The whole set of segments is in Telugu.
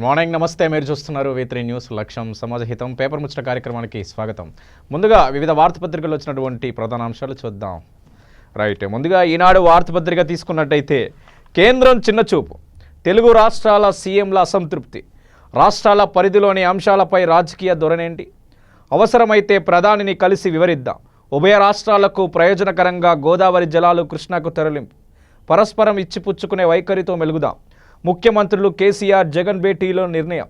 గుడ్ మార్నింగ్, నమస్తే. మీరు చూస్తున్నారు V3 న్యూస్ లక్ష్యం సమాజహితం పేపర్ ముచ్చట కార్యక్రమానికి స్వాగతం. ముందుగా వివిధ వార్తాపత్రికల్లో వచ్చినటువంటి ప్రధాన అంశాలు చూద్దాం. రైట్, ముందుగా ఈనాడు వార్తాపత్రిక తీసుకున్నట్టయితే కేంద్రం చిన్నచూపు, తెలుగు రాష్ట్రాల సీఎంల అసంతృప్తి, రాష్ట్రాల పరిధిలోని అంశాలపై రాజకీయ ధోరణేంటి, అవసరమైతే ప్రధానిని కలిసి వివరిద్దాం, ఉభయ రాష్ట్రాలకు ప్రయోజనకరంగా గోదావరి జలాలు కృష్ణాకు తరలింపు, పరస్పరం ఇచ్చిపుచ్చుకునే వైఖరితో మెలుగుదాం, ముఖ్యమంత్రులు కేసీఆర్ జగన్ భేటీలో నిర్ణయం,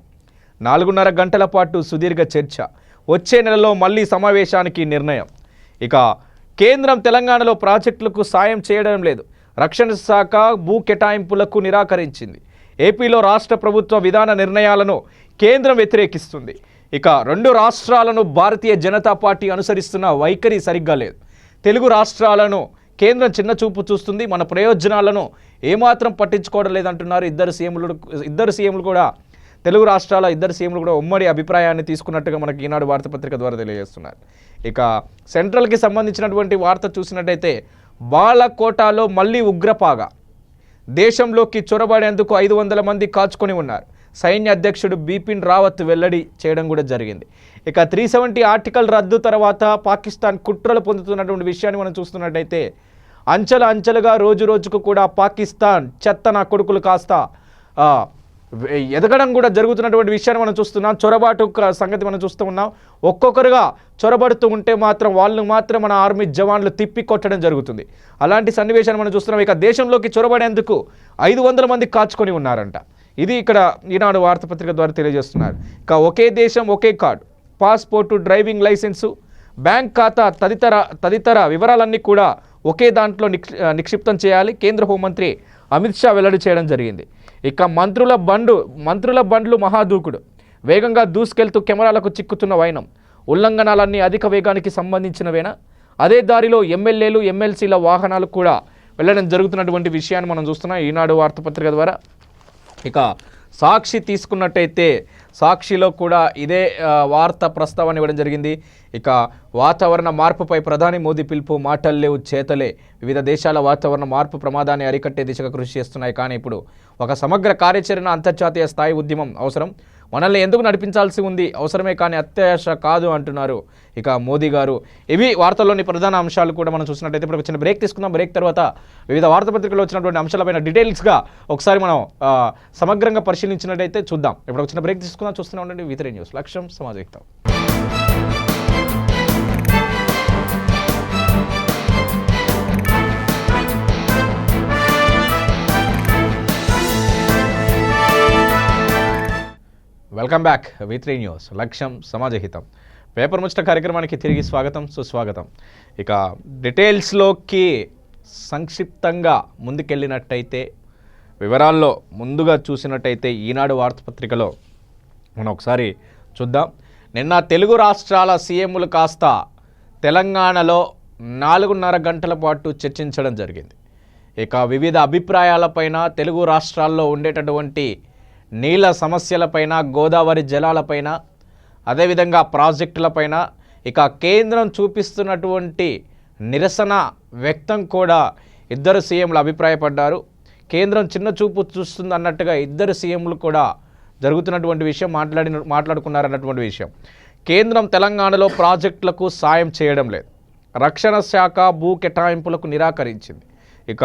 4.5 గంటల పాటు సుదీర్ఘ చర్చ, వచ్చే నెలలో మళ్లీ సమావేశానికి నిర్ణయం. ఇక కేంద్రం తెలంగాణలో ప్రాజెక్టులకు సాయం చేయడం లేదు, రక్షణ శాఖ భూ కేటాయింపులకు నిరాకరించింది, ఏపీలో రాష్ట్ర ప్రభుత్వ విధాన నిర్ణయాలను కేంద్రం వ్యతిరేకిస్తుంది. ఇక 2 రాష్ట్రాలను భారతీయ జనతా పార్టీ అనుసరిస్తున్న వైఖరి సరిగ్గా లేదు, తెలుగు రాష్ట్రాలను కేంద్రం చిన్నచూపు చూస్తుంది, మన ప్రయోజనాలను ఏమాత్రం పట్టించుకోవడం లేదంటున్నారు ఇద్దరు సీఎంలు కూడా. తెలుగు రాష్ట్రాల ఇద్దరు సీఎంలు కూడా ఉమ్మడి అభిప్రాయాన్ని తీసుకున్నట్టుగా మనకి ఈనాడు వార్తాపత్రిక ద్వారా తెలియజేస్తున్నారు. ఇక సెంట్రల్కి సంబంధించినటువంటి వార్త చూసినట్టయితే బాలకోటాలో మళ్ళీ ఉగ్రపాగా, దేశంలోకి చొరబడేందుకు 500 మంది కాచుకొని ఉన్నారు, సైన్య అధ్యక్షుడు బిపిన్ రావత్ వెల్లడి చేయడం కూడా జరిగింది. ఇక 370 ఆర్టికల్ రద్దు తర్వాత పాకిస్తాన్ కుట్రలు పొందుతున్నటువంటి విషయాన్ని మనం చూస్తున్నట్టయితే అంచెలుగా రోజుకు కూడా పాకిస్తాన్ చెత్త నా కొడుకులు కాస్త ఎదగడం కూడా జరుగుతున్నటువంటి విషయాన్ని మనం చూస్తున్నాం. చొరబాటు సంగతి మనం చూస్తూ ఉన్నాం. ఒక్కొక్కరుగా చొరబడుతూ ఉంటే వాళ్ళు మాత్రం మన ఆర్మీ జవాన్లు తిప్పి కొట్టడం జరుగుతుంది. అలాంటి సన్నివేశాన్ని మనం చూస్తున్నాం. ఇక దేశంలోకి చొరబడేందుకు 500 మంది కాచుకొని ఉన్నారంట. ఇది ఇక్కడ ఈనాడు వార్తాపత్రిక ద్వారా తెలియజేస్తున్నారు. ఇక ఒకే దేశం ఒకే card, passport, driving licence, bank ఖాతా తదితర వివరాలన్నీ కూడా ఒకే దాంట్లో నిక్షిప్తం చేయాలి, కేంద్ర హోంమంత్రి అమిత్ షా వెల్లడి చేయడం జరిగింది. ఇక మంత్రుల బండ్లు మహాదూకుడు, వేగంగా దూసుకెళ్తూ కెమెరాలకు చిక్కుతున్న వైనం, ఉల్లంఘనాలన్నీ అధిక వేగానికి సంబంధించినవేనా, అదే దారిలో ఎమ్మెల్యేలు ఎమ్మెల్సీల వాహనాలు కూడా వెళ్ళడం జరుగుతున్నటువంటి విషయాన్ని మనం చూస్తున్నాం ఈనాడు వార్తాపత్రిక ద్వారా. ఇక సాక్షి తీసుకున్నట్టయితే సాక్షిలో కూడా ఇదే వార్త ప్రస్తావన ఇవ్వడం జరిగింది. ఇక వాతావరణ మార్పుపై ప్రధాని మోదీ పిలుపు, మాటల్లేవు చేతలే, వివిధ దేశాల వాతావరణ మార్పు ప్రమాదాన్ని అరికట్టే దిశగా కృషి చేస్తున్నాయి, కానీ ఇప్పుడు ఒక సమగ్ర కార్యాచరణ అంతర్జాతీయ స్థాయి ఉద్యమం అవసరం, మనల్ని ఎందుకు నడిపించాల్సి ఉంది, అవసరమే కానీ అత్యాశ కాదు అంటున్నారు ఇక మోదీ గారు. ఇవి వార్తల్లోని ప్రధాన అంశాలు కూడా మనం చూసినట్టయితే ఇప్పుడు చిన్న బ్రేక్ తీసుకుందాం. బ్రేక్ తర్వాత వివిధ వార్తాపత్రికల్లో వచ్చినటువంటి అంశాలపైన డీటెయిల్స్గా ఒకసారి మనం సమగ్రంగా పరిశీలించినట్టయితే చూద్దాం. ఇప్పుడు చిన్న బ్రేక్ తీసుకుందాం. చూస్తూనే ఉండండి V3 న్యూస్ లక్ష్యం సమాజహితం. Welcome back. V3 న్యూస్ లక్ష్యం సమాజహితం పేపర్ ముచ్చట కార్యక్రమానికి తిరిగి స్వాగతం, సుస్వాగతం. ఇక డీటెయిల్స్లోకి సంక్షిప్తంగా ముందుకెళ్ళినట్టయితే వివరాల్లో ముందుగా చూసినట్టయితే ఈనాడు వార్తాపత్రికలో మనం ఒకసారి చూద్దాం. నిన్న తెలుగు రాష్ట్రాల సీఎంలు కాస్త తెలంగాణలో 4.5 గంటల పాటు చర్చించడం జరిగింది. ఇక వివిధ అభిప్రాయాలపైన, తెలుగు రాష్ట్రాల్లో ఉండేటటువంటి నీళ్ళ సమస్యలపైన, గోదావరి జలాలపైన, అదేవిధంగా ప్రాజెక్టులపైన, ఇక కేంద్రం చూపిస్తున్నటువంటి నిరసన వ్యక్తం కూడా ఇద్దరు సీఎంలు అభిప్రాయపడ్డారు. కేంద్రం చిన్న చూపు చూస్తుంది అన్నట్టుగా ఇద్దరు సీఎంలు కూడా జరుగుతున్నటువంటి విషయం మాట్లాడుకున్నారన్నటువంటి విషయం. కేంద్రం తెలంగాణలో ప్రాజెక్టులకు సాయం చేయడం లేదు, రక్షణ శాఖ భూ కేటాయింపులకు నిరాకరించింది, ఇక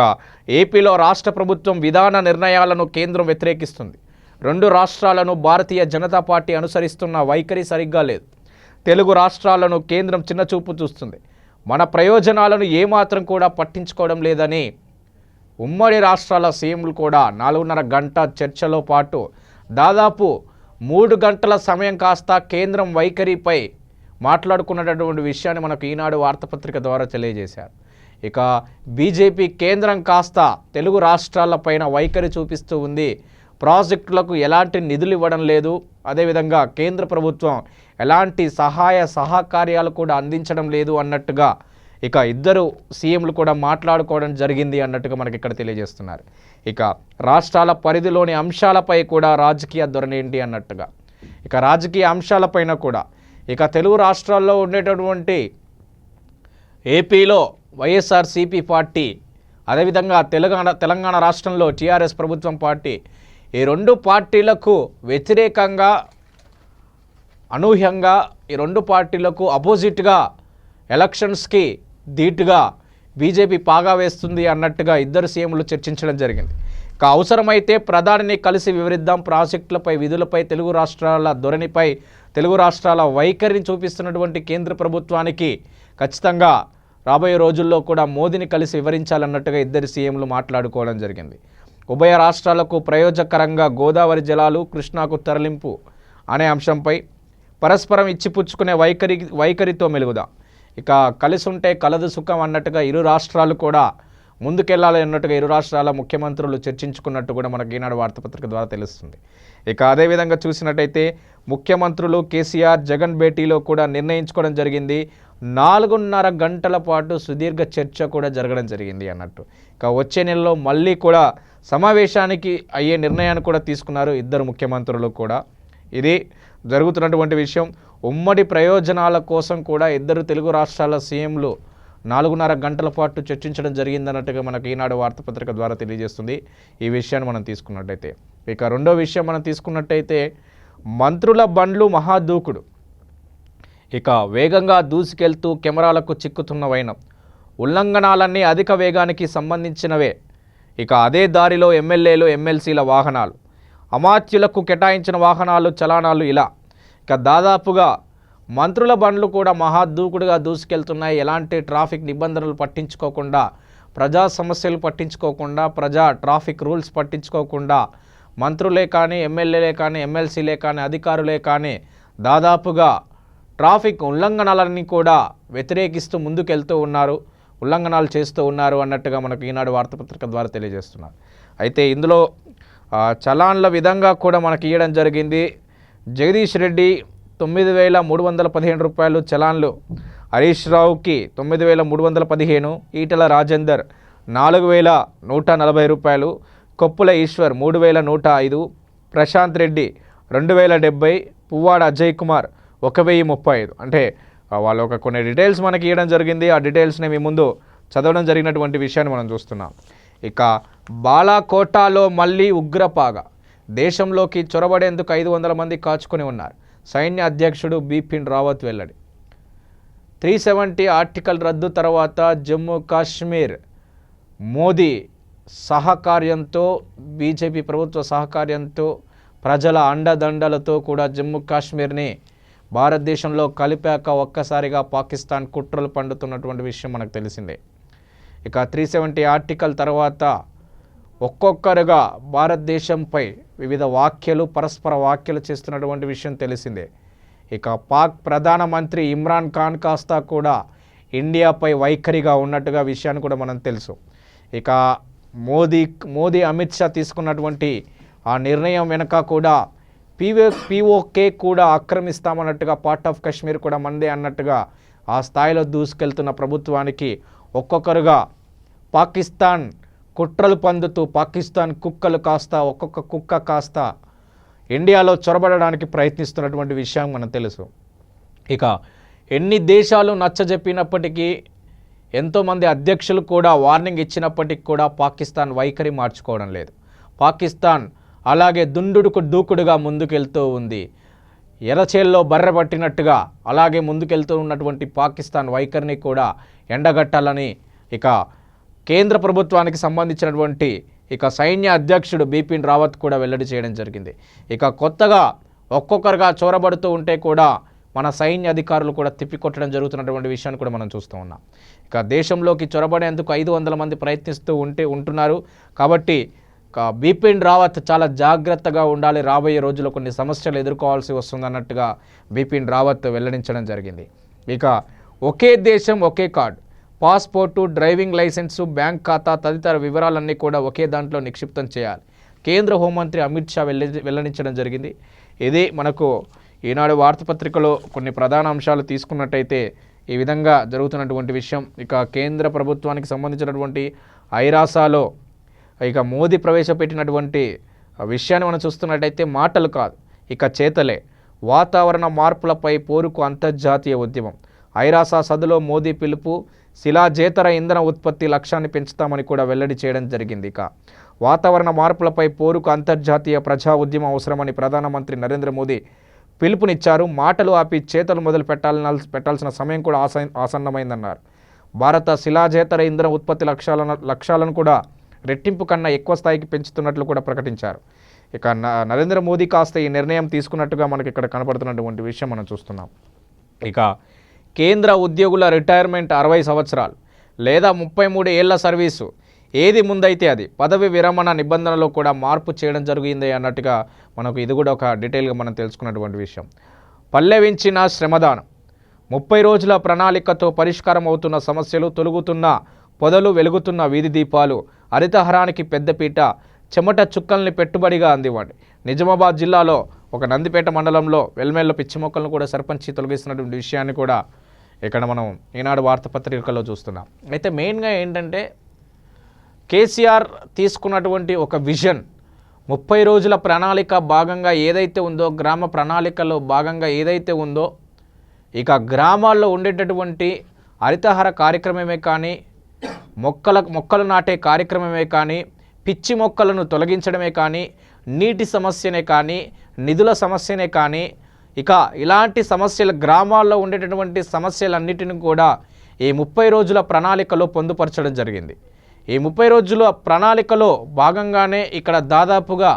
ఏపీలో రాష్ట్ర ప్రభుత్వం విధాన నిర్ణయాలను కేంద్రం వ్యతిరేకిస్తుంది, 2 రాష్ట్రాలను భారతీయ జనతా పార్టీ అనుసరిస్తున్న వైఖరి సరిగ్గా లేదు, తెలుగు రాష్ట్రాలను కేంద్రం చిన్నచూపు చూస్తుంది, మన ప్రయోజనాలను ఏమాత్రం కూడా పట్టించుకోవడం లేదని ఉమ్మడి రాష్ట్రాల సీఎంలు కూడా 4.5 గంట చర్చలో పాటు దాదాపు 3 గంటల సమయం కాస్త కేంద్రం వైఖరిపై మాట్లాడుకున్నటువంటి విషయాన్ని మనకు ఈనాడు వార్తాపత్రిక ద్వారా తెలియజేశారు. ఇక బీజేపీ కేంద్రం కాస్త తెలుగు రాష్ట్రాలపైన వైఖరి చూపిస్తూ ఉంది, ప్రాజెక్టులకు ఎలాంటి నిధులు ఇవ్వడం లేదు, అదేవిధంగా కేంద్ర ప్రభుత్వం ఎలాంటి సహాయ సహకార్యాలు కూడా అందించడం లేదు అన్నట్టుగా ఇక ఇద్దరు సీఎంలు కూడా మాట్లాడుకోవడం జరిగింది అన్నట్టుగా మనకి ఇక్కడ తెలియజేస్తున్నారు. ఇక రాష్ట్రాల పరిధిలోని అంశాలపై కూడా రాజకీయ ధోరణి ఏంటి అన్నట్టుగా, ఇక రాజకీయ అంశాలపైన కూడా ఇక తెలుగు రాష్ట్రాల్లో ఉండేటటువంటి ఏపీలో వైఎస్ఆర్సీపీ పార్టీ, అదేవిధంగా తెలంగాణ రాష్ట్రంలో టీఆర్ఎస్ ప్రభుత్వం పార్టీ, ఈ రెండు పార్టీలకు వ్యతిరేకంగా అనూహ్యంగా ఈ రెండు పార్టీలకు అపోజిట్గా ఎలక్షన్స్కి ధీటుగా బీజేపీ పాగా వేస్తుంది అన్నట్టుగా ఇద్దరు సీఎంలు చర్చించడం జరిగింది. ఇక అవసరమైతే ప్రధానిని కలిసి వివరిద్దాం, ప్రాజెక్టులపై విధులపై తెలుగు రాష్ట్రాల ధోరణిపై తెలుగు రాష్ట్రాల వైఖరిని చూపిస్తున్నటువంటి కేంద్ర ప్రభుత్వానికి ఖచ్చితంగా రాబోయే రోజుల్లో కూడా మోదీని కలిసి వివరించాలన్నట్టుగా ఇద్దరు సీఎంలు మాట్లాడుకోవడం జరిగింది. ఉభయ రాష్ట్రాలకు ప్రయోజకరంగా గోదావరి జలాలు కృష్ణాకు తరలింపు అనే అంశంపై పరస్పరం ఇచ్చిపుచ్చుకునే వైఖరితో మెలుగుదాం. ఇక కలిసి ఉంటే కలదు సుఖం అన్నట్టుగా ఇరు రాష్ట్రాలు కూడా ముందుకెళ్లాలి అన్నట్టుగా ఇరు రాష్ట్రాల ముఖ్యమంత్రులు చర్చించుకున్నట్టు కూడా మనకి ఈనాడు వార్తాపత్రిక ద్వారా తెలుస్తుంది. ఇక అదేవిధంగా చూసినట్టయితే ముఖ్యమంత్రులు కేసీఆర్ జగన్ భేటీలో కూడా నిర్ణయించుకోవడం జరిగింది. 4.5 గంటల పాటు సుదీర్ఘ చర్చ కూడా జరగడం జరిగింది అన్నట్టు. ఇక వచ్చే నెలలో మళ్ళీ కూడా సమావేశానికి అయ్యే నిర్ణయాన్ని కూడా తీసుకున్నారు ఇద్దరు ముఖ్యమంత్రులు కూడా. ఇది జరుగుతున్నటువంటి విషయం. ఉమ్మడి ప్రయోజనాల కోసం కూడా ఇద్దరు తెలుగు రాష్ట్రాల సీఎంలు 4.5 గంటల పాటు చర్చించడం జరిగిందన్నట్టుగా మనకు ఈనాడు వార్తాపత్రిక ద్వారా తెలియజేస్తుంది. ఈ విషయాన్ని మనం తీసుకున్నట్టయితే ఇక రెండో విషయం మనం తీసుకున్నట్టయితే మంత్రుల బండ్లు మహాదూకుడు. ఇక వేగంగా దూసుకెళ్తూ కెమెరాలకు చిక్కుతున్న వైనం. ఉల్లంఘనాలన్నీ అధిక వేగానికి సంబంధించినవే. ఇక అదే దారిలో ఎమ్మెల్యేలు ఎమ్మెల్సీల వాహనాలు, అమాత్యులకు కేటాయించిన వాహనాలు చలానాలు ఇలా. ఇక దాదాపుగా మంత్రుల బండ్లు కూడా మహాదూకుడుగా దూసుకెళ్తున్నాయి. ఎలాంటి ట్రాఫిక్ నిబంధనలు పట్టించుకోకుండా, ప్రజా సమస్యలు పట్టించుకోకుండా, ప్రజా ట్రాఫిక్ రూల్స్ పట్టించుకోకుండా మంత్రులే కానీ ఎమ్మెల్యేలే కానీ ఎమ్మెల్సీలే కానీ అధికారులే కానీ దాదాపుగా ట్రాఫిక్ ఉల్లంఘనలన్నీ కూడా వ్యతిరేకిస్తూ ముందుకెళ్తూ ఉన్నారు, ఉల్లంఘనాలు చేస్తూ ఉన్నారు అన్నట్టుగా మనకు ఈనాడు వార్తాపత్రిక ద్వారా తెలియజేస్తున్నారు. అయితే ఇందులో చలాన్ల విధంగా కూడా మనకి ఇవ్వడం జరిగింది. జగదీష్ రెడ్డి 9,315 రూపాయలు చలాన్లు, హరీష్ రావుకి 9,315, ఈటల రాజేందర్ 4,140 రూపాయలు, కొప్పుల ఈశ్వర్ 3,105, ప్రశాంత్ రెడ్డి 2,070, పువ్వాడ అజయ్ కుమార్ 1,035. అంటే వాళ్ళు కొన్ని డీటెయిల్స్ మనకి ఇవ్వడం జరిగింది. ఆ డీటెయిల్స్ని మీ ముందు చదవడం జరిగినటువంటి విషయాన్ని మనం చూస్తున్నాం. ఇక బాలాకోటాలో మళ్ళీ ఉగ్రపాగ. దేశంలోకి చొరబడేందుకు 500 మంది కాచుకొని ఉన్నారు. సైన్య అధ్యక్షుడు బిపిన్ రావత్ వెల్లడి. 370 ఆర్టికల్ రద్దు తర్వాత జమ్మూ కాశ్మీర్ మోదీ సహకార్యంతో, బీజేపీ ప్రభుత్వ సహకార్యంతో, ప్రజల అండదండలతో కూడా జమ్మూ కాశ్మీర్ని భారతదేశంలో కలిపాక ఒక్కసారిగా పాకిస్తాన్ కుట్రలు పండుతున్నటువంటి విషయం మనకు తెలిసిందే. ఇక 370 ఆర్టికల్ తర్వాత ఒక్కొక్కరుగా భారతదేశంపై వివిధ పరస్పర వ్యాఖ్యలు చేస్తున్నటువంటి విషయం తెలిసిందే. ఇక పాక్ ప్రధానమంత్రి ఇమ్రాన్ ఖాన్ కాస్త కూడా ఇండియాపై వైఖరిగా ఉన్నట్టుగా విషయాన్ని కూడా మనం తెలుసు. ఇక మోదీ అమిత్ షా తీసుకున్నటువంటి ఆ నిర్ణయం వెనుక కూడా పీఓకే కూడా ఆక్రమిస్తామన్నట్టుగా, పార్ట్ ఆఫ్ కాశ్మీర్ కూడా మందే అన్నట్టుగా ఆ స్థాయిలో దూసుకెళ్తున్న ప్రభుత్వానికి ఒక్కొక్కరుగా పాకిస్తాన్ కుట్రలు పందుతూ, పాకిస్తాన్ కుక్కలు కాస్త ఒక్కొక్క కుక్క కాస్త ఇండియాలో చొరబడడానికి ప్రయత్నిస్తున్నటువంటి విషయం మనకు తెలుసు. ఇక ఎన్ని దేశాలు నచ్చజెప్పినప్పటికీ, ఎంతోమంది అధ్యక్షులు కూడా వార్నింగ్ ఇచ్చినప్పటికీ కూడా పాకిస్తాన్ వైఖరి మార్చుకోవడం లేదు. పాకిస్తాన్ అలాగే దూకుడుగా ముందుకెళ్తూ ఉంది. ఎర్రచేల్లో బర్రె పట్టినట్టుగా అలాగే ముందుకెళ్తూ ఉన్నటువంటి పాకిస్తాన్ వైఖరిని కూడా ఎండగట్టాలని ఇక కేంద్ర ప్రభుత్వానికి సంబంధించినటువంటి సైన్య అధ్యక్షుడు బిపిన్ రావత్ కూడా వెల్లడి చేయడం జరిగింది. ఇక కొత్తగా ఒక్కొక్కరుగా చొరబడుతూ ఉంటే కూడా మన సైన్య అధికారులు కూడా తిప్పికొట్టడం జరుగుతున్నటువంటి విషయాన్ని కూడా మనం చూస్తూ ఉన్నాం. ఇక దేశంలోకి చొరబడేందుకు 500 మంది ప్రయత్నిస్తూ ఉంటున్నారు. కాబట్టి బిపిన్ రావత్ చాలా జాగ్రత్తగా ఉండాలి, రాబోయే రోజుల్లో కొన్ని సమస్యలు ఎదుర్కోవాల్సి వస్తుందన్నట్టుగా బిపిన్ రావత్ వెల్లడించడం జరిగింది. ఇక ఒకే దేశం ఒకే card, passport, driving licence, bank ఖాతా తదితర వివరాలన్నీ కూడా ఒకే దాంట్లో నిక్షిప్తం చేయాలి. కేంద్ర హోంమంత్రి అమిత్ షా వెల్లడించడం జరిగింది. ఇది మనకు ఈనాడు వార్తాపత్రికలో కొన్ని ప్రధాన అంశాలు తీసుకున్నట్టయితే ఈ విధంగా జరుగుతున్నటువంటి విషయం. ఇక కేంద్ర ప్రభుత్వానికి సంబంధించినటువంటి ఐరాసాలో మోదీ ప్రవేశపెట్టినటువంటి విషయాన్ని మనం చూస్తున్నట్టయితే మాటలు కాదు, ఇక చేతలే. వాతావరణ మార్పులపై పోరుకు అంతర్జాతీయ ఉద్యమం. ఐరాసా సదులో మోదీ పిలుపు. శిలాజేతర ఇంధన ఉత్పత్తి లక్ష్యాన్ని పెంచుతామని కూడా వెల్లడి చేయడం జరిగింది. ఇక వాతావరణ మార్పులపై పోరుకు అంతర్జాతీయ ప్రజా ఉద్యమం అవసరమని ప్రధానమంత్రి నరేంద్ర మోదీ పిలుపునిచ్చారు. మాటలు ఆపి చేతలు మొదలు పెట్టాల్సిన సమయం కూడా ఆసన్నమైందన్నారు. భారత శిలాజేతర ఇంధన ఉత్పత్తి లక్ష్యాలను కూడా రెట్టింపు కన్నా ఎక్కువ స్థాయికి పెంచుతున్నట్లు కూడా ప్రకటించారు. ఇక నరేంద్ర మోదీ కాస్త ఈ నిర్ణయం తీసుకున్నట్టుగా మనకి ఇక్కడ కనపడుతున్నటువంటి విషయం మనం చూస్తున్నాం. ఇక కేంద్ర ఉద్యోగుల రిటైర్మెంట్ 60 సంవత్సరాలు లేదా 33 ఏళ్ల సర్వీసు ఏది ముందైతే అది పదవి విరమణ నిబంధనలో కూడా మార్పు చేయడం జరిగింది అన్నట్టుగా మనకు ఇది కూడా ఒక డీటెయిల్గా మనం తెలుసుకున్నటువంటి విషయం. పల్లెవించిన శ్రమదానం 30 రోజుల ప్రణాళికతో పరిష్కారం అవుతున్న సమస్యలు, తొలుగుతున్న పొదలు, వెలుగుతున్న వీధి దీపాలు, హరితహారానికి పెద్దపీట, చెమట చుక్కల్ని పెట్టుబడిగా అందివ్వండి. నిజామాబాద్ జిల్లాలో ఒక నందిపేట మండలంలో వెల్మేల్లో పిచ్చి మొక్కలను కూడా సర్పంచి తొలగిస్తున్నటువంటి విషయాన్ని కూడా ఇక్కడ మనం ఈనాడు వార్తాపత్రికల్లో చూస్తున్నాం. అయితే మెయిన్గా ఏంటంటే కేసీఆర్ తీసుకున్నటువంటి ఒక విజన్ 30 రోజుల ప్రణాళిక భాగంగా ఏదైతే ఉందో, గ్రామ ప్రణాళికలో భాగంగా ఏదైతే ఉందో, ఇక గ్రామాల్లో ఉండేటటువంటి హరితహార కార్యక్రమమే కానీ, మొక్కలు నాటే కార్యక్రమమే కానీ, పిచ్చి మొక్కలను తొలగించడమే కానీ, నీటి సమస్యనే కానీ, నిధుల సమస్యనే కానీ, ఇక ఇలాంటి సమస్యలు గ్రామాల్లో ఉండేటటువంటి సమస్యలన్నిటిని కూడా ఈ 30 రోజుల ప్రణాళికలో పొందుపరచడం జరిగింది. ఈ 30 రోజుల ప్రణాళికలో భాగంగానే ఇక్కడ దాదాపుగా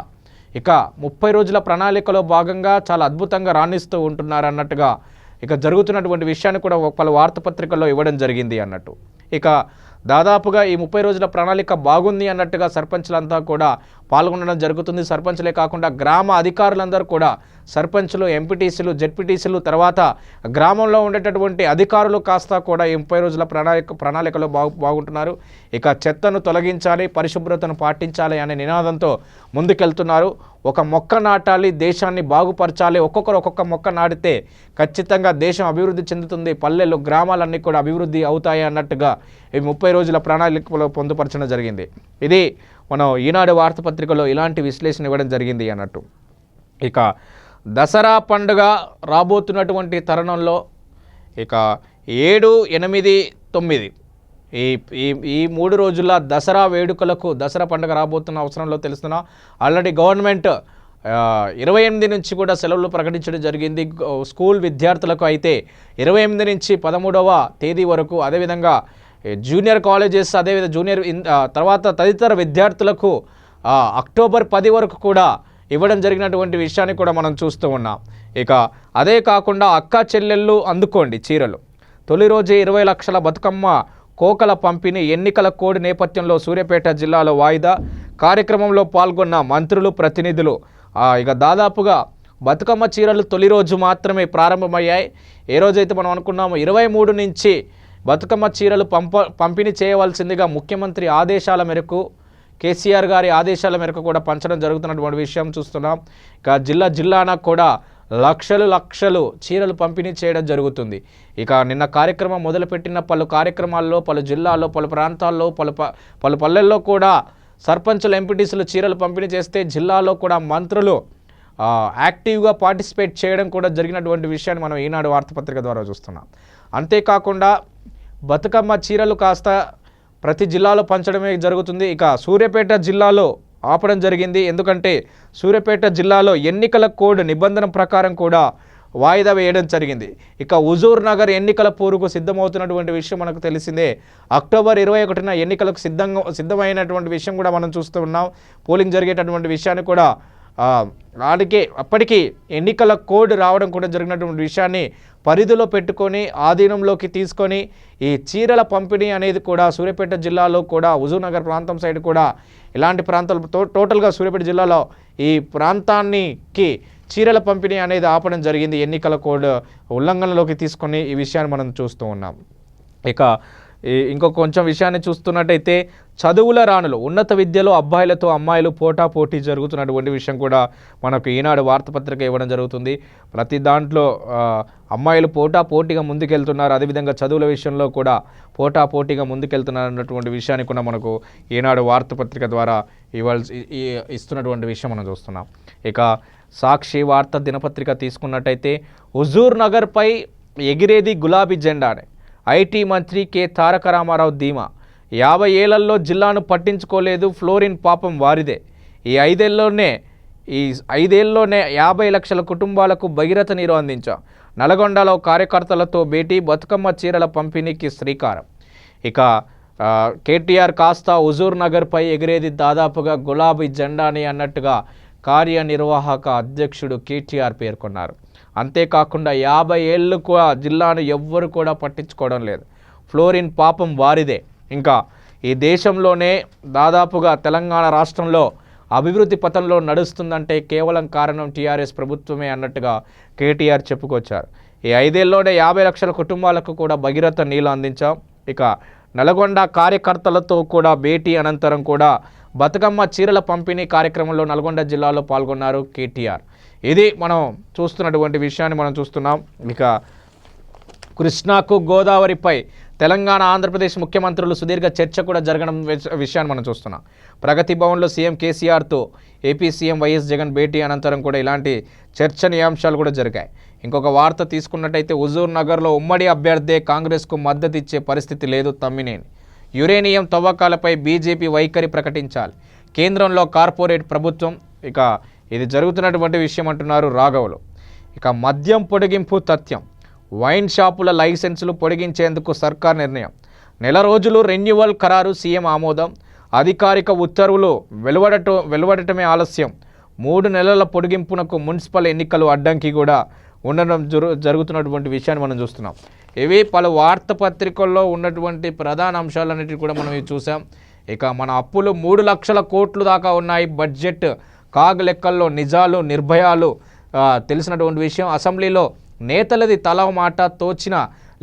ఇక 30 రోజుల ప్రణాళికలో భాగంగా చాలా అద్భుతంగా రాణిస్తూ ఉంటున్నారు అన్నట్టుగా ఇక జరుగుతున్నటువంటి విషయాన్ని కూడా పలు వార్తాపత్రికల్లో ఇవ్వడం జరిగింది అన్నట్టు. ఇక దాదాపుగా ఈ 30 రోజుల ప్రణాళిక బాగుంది అన్నట్టుగా సర్పంచ్లంతా కూడా పాల్గొనడం జరుగుతుంది. సర్పంచ్లే కాకుండా గ్రామ అధికారులందరూ కూడా సర్పంచ్లు, ఎంపీటీసీలు, జెడ్పీటీసీలు, తర్వాత గ్రామంలో ఉండేటటువంటి అధికారులు కాస్త కూడా ఈ 30 రోజుల ప్రణాళికలో బాగుంటున్నారు. ఇక చెత్తను తొలగించాలి, పరిశుభ్రతను పాటించాలి అనే నినాదంతో ముందుకెళ్తున్నారు. ఒక మొక్క నాటాలి, దేశాన్ని బాగుపరచాలి, ఒక్కొక్కరు ఒక్కొక్క మొక్క నాటితే ఖచ్చితంగా దేశం అభివృద్ధి చెందుతుంది, పల్లెలు, గ్రామాలన్నీ కూడా అభివృద్ధి అవుతాయి అన్నట్టుగా ఈ 30 రోజుల ప్రణాళికలో పొందుపరచడం జరిగింది. ఇది మనం ఈనాడు వార్తాపత్రికలో ఇలాంటి విశ్లేషణ ఇవ్వడం జరిగింది అన్నట్టు. ఇక దసరా పండుగ రాబోతున్నటువంటి తరుణంలో ఇక 7, 8, 9 ఈ 3 రోజుల దసరా వేడుకలకు, దసరా పండుగ రాబోతున్న అవసరంలో తెలుస్తున్నా. ఆల్రెడీ గవర్నమెంట్ 28 నుంచి కూడా సెలవులు ప్రకటించడం జరిగింది. స్కూల్ విద్యార్థులకు అయితే 28 నుంచి 13వ తేదీ వరకు, అదేవిధంగా జూనియర్ కాలేజెస్, అదేవిధంగా తర్వాత తదితర విద్యార్థులకు అక్టోబర్ 10 వరకు కూడా ఇవ్వడం జరిగినటువంటి విషయాన్ని కూడా మనం చూస్తూ ఉన్నాం. ఇక అదే కాకుండా అక్క చెల్లెళ్ళు అందుకోండి చీరలు, తొలి రోజే 20 లక్షల బతుకమ్మ కోకల పంపిణీ, ఎన్నికల కోడ్ నేపథ్యంలో సూర్యాపేట జిల్లాలో వాయిదా. కార్యక్రమంలో పాల్గొన్న మంత్రులు, ప్రతినిధులు. ఇక దాదాపుగా బతుకమ్మ చీరలు తొలి రోజు మాత్రమే ప్రారంభమయ్యాయి. ఏ రోజైతే మనం అనుకున్నామో 23 నుంచి బతుకమ్మ చీరలు పంపిణీ చేయవలసిందిగా ముఖ్యమంత్రి ఆదేశాల మేరకు, కేసీఆర్ గారి ఆదేశాల మేరకు కూడా పంచడం జరుగుతున్నటువంటి విషయం చూస్తున్నాం. ఇక జిల్లాన కూడా లక్షలు చీరలు పంపిణీ చేయడం జరుగుతుంది. ఇక నిన్న కార్యక్రమం మొదలుపెట్టిన పలు కార్యక్రమాల్లో, పలు జిల్లాల్లో, పలు ప్రాంతాల్లో, పలు పల్లెల్లో కూడా సర్పంచులు, ఎంపీటీసీలు చీరలు పంపిణీ చేస్తే జిల్లాలో కూడా మంత్రులు యాక్టివ్గా పార్టిసిపేట్ చేయడం కూడా జరిగినటువంటి విషయాన్ని మనం ఈనాడు వార్తాపత్రిక ద్వారా చూస్తున్నాం. అంతేకాకుండా బతుకమ్మ చీరలు కాస్త ప్రతి జిల్లాలో పంచడమే జరుగుతుంది. ఇక సూర్యాపేట జిల్లాలో ఆపడం జరిగింది. ఎందుకంటే సూర్యాపేట జిల్లాలో ఎన్నికల కోడ్ నిబంధన ప్రకారం కూడా వాయిదా వేయడం జరిగింది. ఇక హుజూర్ నగర్ ఎన్నికల పోరుకు సిద్ధమవుతున్నటువంటి విషయం మనకు తెలిసిందే. అక్టోబర్ 21న ఎన్నికలకు సిద్ధమైనటువంటి విషయం కూడా మనం చూస్తూ ఉన్నాం. పోలింగ్ జరిగేటటువంటి విషయాన్ని కూడా అప్పటికి ఎన్నికల కోడ్ రావడం కూడా జరిగినటువంటి విషయాన్ని పరిధిలో పెట్టుకొని, ఆధీనంలోకి తీసుకొని ఈ చీరల పంపిణీ అనేది కూడా సూర్యాపేట జిల్లాలో కూడా, హుజూర్ నగర్ ప్రాంతం సైడ్ కూడా, ఇలాంటి ప్రాంతాలు టోటల్గా సూర్యాపేట జిల్లాలో ఈ ప్రాంతానికి చీరల పంపిణీ అనేది ఆపడం జరిగింది. ఎన్నికల కోడ్ ఉల్లంఘనలోకి తీసుకొని ఈ విషయాన్ని మనం చూస్తూ ఉన్నాం. ఇక ఇంకొక కొంచెం విషయాన్ని చూస్తున్నట్టయితే చదువుల రాణులు, ఉన్నత విద్యలో అబ్బాయిలతో అమ్మాయిలు పోటీ జరుగుతున్నటువంటి విషయం కూడా మనకు ఈనాడు వార్తాపత్రిక ఇవ్వడం జరుగుతుంది. ప్రతి దాంట్లో అమ్మాయిలు పోటీగా ముందుకెళ్తున్నారు, అదేవిధంగా చదువుల విషయంలో కూడా పోటీగా ముందుకెళ్తున్నారు అన్నటువంటి విషయాన్ని కూడా మనకు ఈనాడు వార్తాపత్రిక ద్వారా ఇస్తున్నటువంటి విషయం మనం చూస్తున్నాం. ఇక సాక్షి వార్తా దినపత్రిక తీసుకున్నట్టయితే హుజూర్ నగర్పై ఎగిరేది గులాబీ జెండానే, ఐటీ మంత్రి కె తారక రామారావు ధీమా. 50 ఏళ్లలో జిల్లాను పట్టించుకోలేదు, ఫ్లోరిన్ పాపం వారిదే. ఈ 5 ఏళ్లలోనే 50 లక్షల కుటుంబాలకు భగీరథ నీరు అందించాం. నల్గొండలో కార్యకర్తలతో భేటీ, బతుకమ్మ చీరల పంపిణీకి శ్రీకారం. ఇక కేటీఆర్ కాస్త హుజూర్ నగర్పై ఎగిరేది దాదాపుగా గులాబీ జెండాని అన్నట్టుగా కార్యనిర్వాహక అధ్యక్షుడు కేటీఆర్ పేర్కొన్నారు. అంతేకాకుండా 50 ఏళ్ళు కూడా జిల్లాను ఎవ్వరు కూడా పట్టించుకోవడం లేదు, ఫ్లోరిన్ పాపం వారిదే. ఇంకా ఈ దేశంలోనే దాదాపుగా తెలంగాణ రాష్ట్రంలో అభివృద్ధి పథంలో నడుస్తుందంటే కేవలం కారణం టీఆర్ఎస్ ప్రభుత్వమే అన్నట్టుగా కేటీఆర్ చెప్పుకొచ్చారు. ఈ 5 ఏళ్లలోనే 50 లక్షల కుటుంబాలకు కూడా భగీరథ నీళ్ళు అందించాం. ఇక నల్గొండ కార్యకర్తలతో కూడా భేటీ అనంతరం కూడా బతుకమ్మ చీరల పంపిణీ కార్యక్రమంలో నల్గొండ జిల్లాలో పాల్గొన్నారు కేటీఆర్. ఇది మనం చూస్తున్నటువంటి విషయాన్ని మనం చూస్తున్నాం. ఇక కృష్ణాకు గోదావరిపై తెలంగాణ ఆంధ్రప్రదేశ్ ముఖ్యమంత్రులు సుదీర్ఘ చర్చ కూడా జరగడం విషయాన్ని మనం చూస్తున్నాం. ప్రగతి భవన్లో సీఎం కేసీఆర్తో ఏపీ సీఎం వైఎస్ జగన్ భేటీ అనంతరం కూడా ఇలాంటి చర్చనీయాంశాలు కూడా జరిగాయి. ఇంకొక వార్త తీసుకున్నట్టయితే హుజూర్ నగర్లో ఉమ్మడి అభ్యర్థే కాంగ్రెస్కు మద్దతు ఇచ్చే పరిస్థితి లేదు తమ్మినేని. యురేనియం తవ్వకాలపై బీజేపీ వైఖరి ప్రకటించాలి, కేంద్రంలో కార్పొరేట్ ప్రభుత్వం. ఇక ఇది జరుగుతున్నటువంటి విషయం అంటున్నారు రాఘవులు. ఇక మద్యం పొడిగింపు తథ్యం, వైన్ షాపుల లైసెన్సులు పొడిగించేందుకు సర్కార్ నిర్ణయం. నెల రోజులు రెన్యువల్ ఖరారు, సీఎం ఆమోదం. అధికారిక ఉత్తర్వులు వెలువడటమే ఆలస్యం. 3 నెలల పొడిగింపునకు మున్సిపల్ ఎన్నికలు అడ్డంకి కూడా ఉండడం జరుగుతున్నటువంటి విషయాన్ని మనం చూస్తున్నాం. ఇవి పలు వార్తాపత్రికల్లో ఉన్నటువంటి ప్రధాన అంశాలన్నిటి కూడా మనం ఇవి చూసాం. ఇక మన అప్పులు 3 లక్షల కోట్లు దాకా ఉన్నాయి. బడ్జెట్ కాగ్ లెక్కల్లో నిజాలు నిర్భయాలు తెలిసినటువంటి విషయం. అసెంబ్లీలో నేతలది తల మాట, తోచిన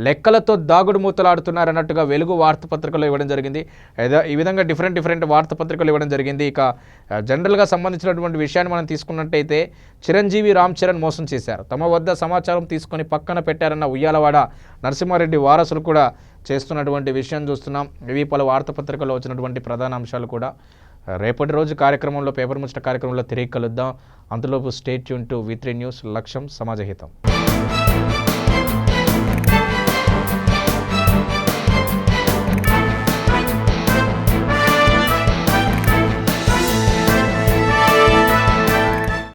లెక్కలతో దాగుడు మూతలాడుతున్నారు అన్నట్టుగా వెలుగు వార్తాపత్రికలో ఇవ్వడం జరిగింది. ఈ విధంగా డిఫరెంట్ వార్తాపత్రికలు ఇవ్వడం జరిగింది. ఇక జనరల్గా సంబంధించినటువంటి విషయాన్ని మనం తీసుకున్నట్టయితే చిరంజీవి రామ్ చరణ్ మోసం చేశారు, తమ వద్ద సమాచారం తీసుకొని పక్కన పెట్టారన్న ఉయ్యాలవాడ నరసింహారెడ్డి వారసులు కూడా చేస్తున్నటువంటి విషయం చూస్తున్నాం. ఇవి పలు వార్తాపత్రికల్లో వచ్చినటువంటి ప్రధాన అంశాలు కూడా. రేపటి రోజు కార్యక్రమంలో పేపర్ ముచ్చట కార్యక్రమంలో తిరిగి కలుద్దాం. అంతలోపు stay tune to V3 news. లక్ష్యం సమాజహితం.